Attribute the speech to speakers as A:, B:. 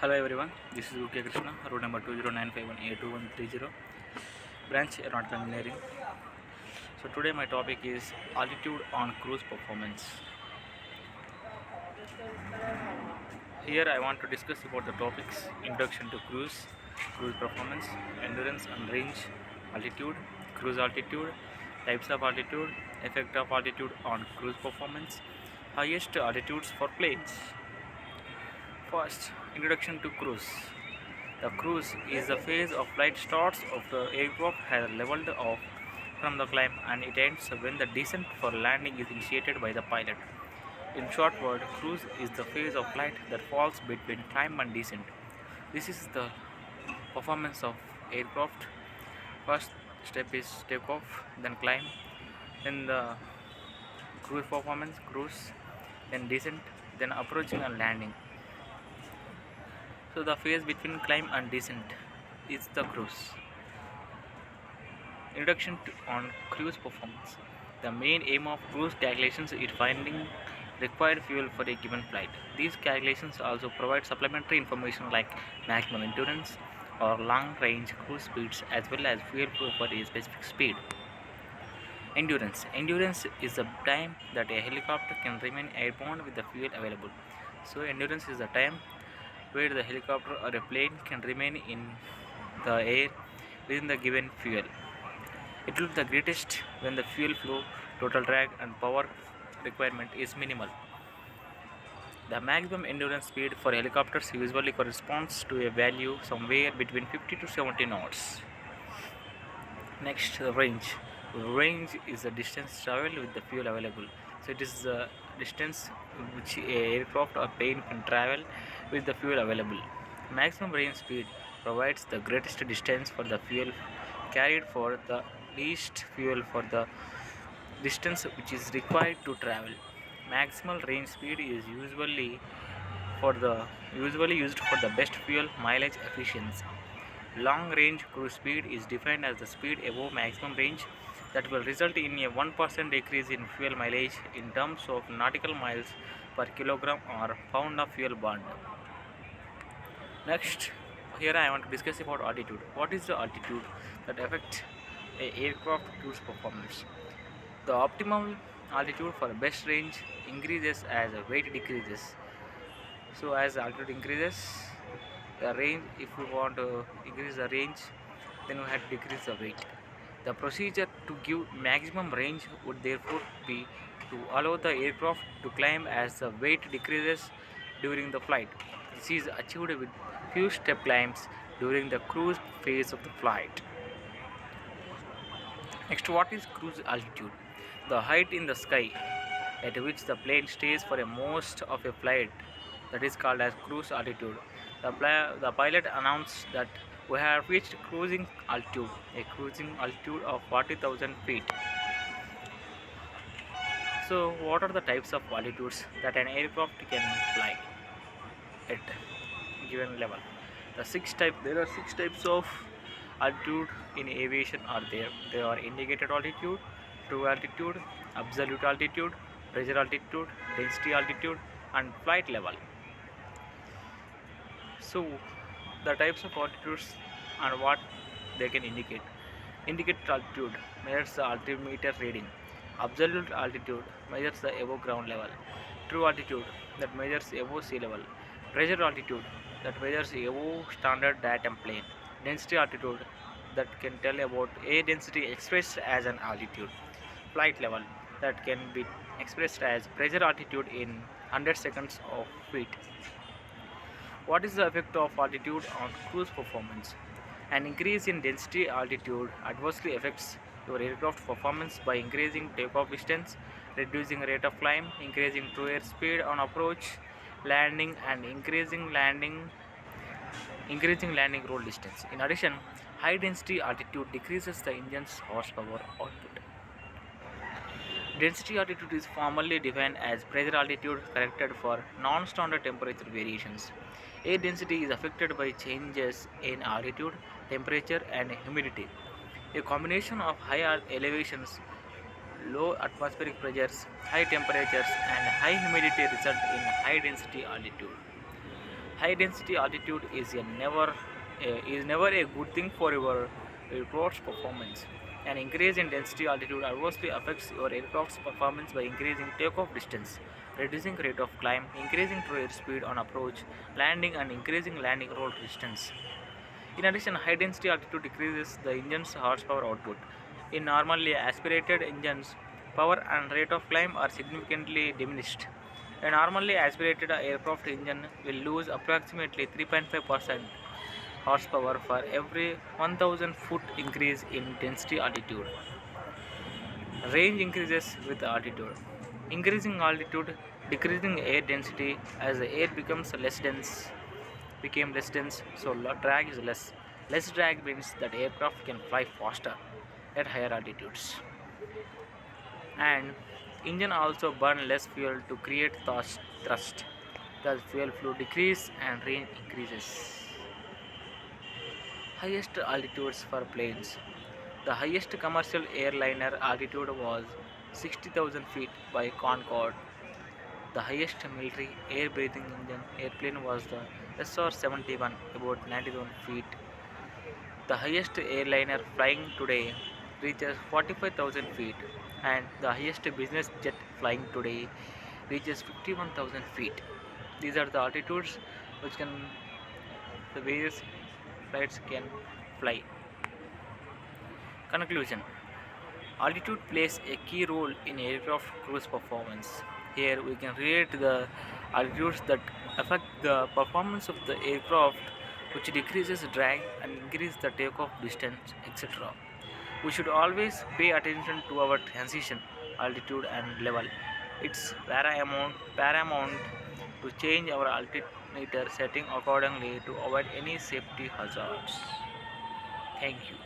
A: Hello everyone, this is UK Krishna, road number 20951A2130, branch aeronautical engineering. So today my topic is altitude on cruise performance. Here I want to discuss about the topics: introduction to cruise performance, endurance and range, altitude, cruise altitude, types of altitude, effect of altitude on cruise performance, highest altitudes for planes. First, introduction to cruise. The cruise is the phase of flight starts after the aircraft has leveled off from the climb and it ends when the descent for landing is initiated by the pilot. In short word, cruise is the phase of flight that falls between climb and descent. This is the performance of aircraft. First step is takeoff, then climb, then the cruise performance, cruise, then descent, then approaching and landing. So the phase between climb and descent is the cruise. Introduction on cruise performance. The main aim of cruise calculations is finding required fuel for a given flight. These calculations also provide supplementary information like maximum endurance or long range cruise speeds as well as fuel flow for a specific speed. Endurance. Endurance is the time that a helicopter can remain airborne with the fuel available. So endurance is the time where the helicopter or a plane can remain in the air within the given fuel. It will be the greatest when the fuel flow, total drag and power requirement is minimal. The maximum endurance speed for helicopters usually corresponds to a value somewhere between 50 to 70 knots. Next, range. Range is the distance traveled with the fuel available. So it is the distance which a aircraft or plane can travel with the fuel available. Maximum range speed provides the greatest distance for the fuel carried for the least fuel for the distance which is required to travel. Maximal range speed is usually used for the best fuel mileage efficiency. Long range cruise speed is defined as the speed above maximum range that will result in a 1% decrease in fuel mileage in terms of nautical miles per kilogram or pound of fuel burned. Next, here I want to discuss about altitude. What is the altitude that affects a aircraft cruise performance? The optimal altitude for best range increases as the weight decreases. So as the altitude increases, the range, if we want to increase the range, then we have to decrease the weight. The procedure to give maximum range would therefore be to allow the aircraft to climb as the weight decreases during the flight. This is achieved with few step climbs during the cruise phase of the flight. Next, what is cruise altitude? The height in the sky at which the plane stays for a most of a flight, that is called as cruise altitude. The pilot announced that we have reached cruising altitude of 40,000 feet. So, what are the types of altitudes that an aircraft can fly at given level? There are six types of altitude in aviation are there. They are indicated altitude, true altitude, absolute altitude, pressure altitude, density altitude, and flight level. So, the types of altitudes and what they can indicate. Indicated altitude measures the altimeter reading. Absolute altitude measures the above ground level. True altitude that measures above sea level. Pressure altitude that measures above standard diatom plane. Density altitude that can tell about air density expressed as an altitude. Flight level that can be expressed as pressure altitude in 100 seconds of feet. What is the effect of altitude on cruise performance? An increase in density altitude adversely affects your aircraft performance by increasing takeoff distance, reducing rate of climb, increasing true air speed on approach, landing, and increasing landing roll distance. In addition, high density altitude decreases the engine's horsepower output. Density altitude is formally defined as pressure altitude corrected for non-standard temperature variations. Air density is affected by changes in altitude, temperature, and humidity. A combination of high elevations, low atmospheric pressures, high temperatures, and high humidity result in high density altitude. High density altitude is never a good thing for your aircraft's performance. An increase in density altitude adversely affects your aircraft's performance by increasing takeoff distance, reducing rate of climb, increasing true airspeed on approach, landing, and increasing landing roll resistance. In addition, high density altitude decreases the engine's horsepower output. In normally aspirated engines, power and rate of climb are significantly diminished. A normally aspirated aircraft engine will lose approximately 3.5% horsepower for every 1000 foot increase in density altitude. Range increases with altitude. Increasing altitude, decreasing air density as the air became less dense, so drag is less. Less drag means that aircraft can fly faster at higher altitudes. And engine also burn less fuel to create thrust. Thus fuel flow decrease and range increases. Highest altitudes for planes. The highest commercial airliner altitude was 60,000 feet by Concorde. The highest military air-breathing engine airplane was the SR-71, about 91 feet. The highest airliner flying today reaches 45,000 feet, and the highest business jet flying today reaches 51,000 feet. These are the altitudes which the various flights can fly. Conclusion. Altitude plays a key role in aircraft cruise performance. Here we can relate the altitudes that affect the performance of the aircraft, which decreases drag and increase the takeoff distance, etc. We should always pay attention to our transition, altitude and level. It's paramount to change our altimeter setting accordingly to avoid any safety hazards. Thank you.